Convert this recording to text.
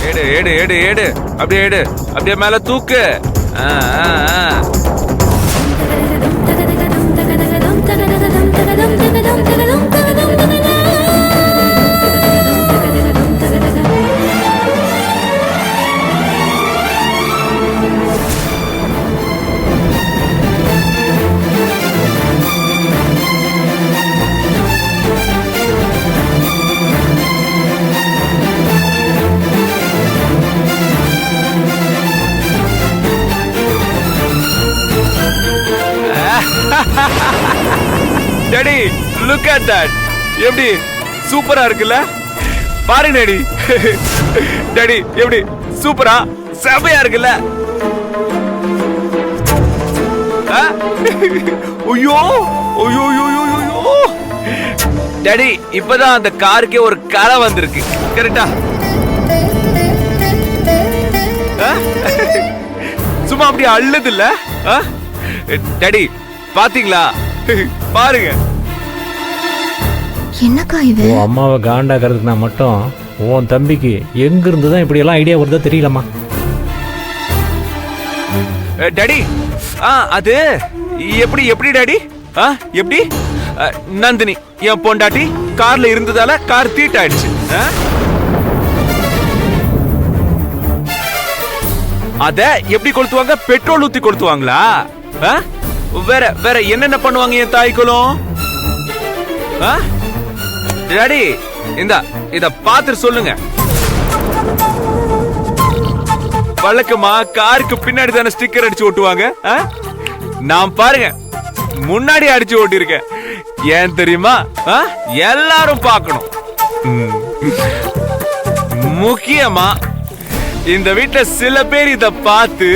ஏடு ஏடு ஏடு ஏடு அப்படியே ஏடு அப்படியே மேல தூக்கு. Daddy look at that. எப்படி சூப்பரா இருக்குல்ல? பாரு டாடி. டாடி எப்படி சூப்பரா செமையா இருக்குல்ல? ஐயோ ஐயோ ஐயோ. டாடி இப்பதான் அந்த காருக்கே ஒரு கரை வந்திருக்கு. கரெக்டா? சும்மா அப்படியே அள்ளுது இல்ல? டாடி பாத்தீங்களா? பாருங்க. என்னக்கா இது? ஓ அம்மாவை காண்டாக்கிறதுக்கு நான் மட்டும் உன் தம்பிக்கு எங்க இருந்து தான் இப்படி எல்லாம் ஐடியா வருதோ தெரியலம்மா. டாடி அது எப்படி எப்படி டாடி? எப்படி? நந்தினி என் பொண்டாட்டி கார்ல இருந்ததால கார் தீட்டாயிடுச்சு. அத எப்படி கொளுத்துவாங்க? பெட்ரோல் ஊத்தி கொளுத்துவாங்களா? வேற வேற என்னென்ன பண்ணுவாங்க என் தாய்க்குளம்? டாடி இத பாத்துட்டு சொல்லுங்க. வழக்கமா காருக்கு பின்னாடி தானே ஸ்டிக்கர் அடிச்சு ஓட்டுவாங்க. நான் பாருங்க முன்னாடி அடிச்சு ஓட்டிருக்கேன். ஏன் தெரியுமா? எல்லாரும் பார்க்கணும். முக்கியமா இந்த வீட்டுல சில பேர் இத பார்த்து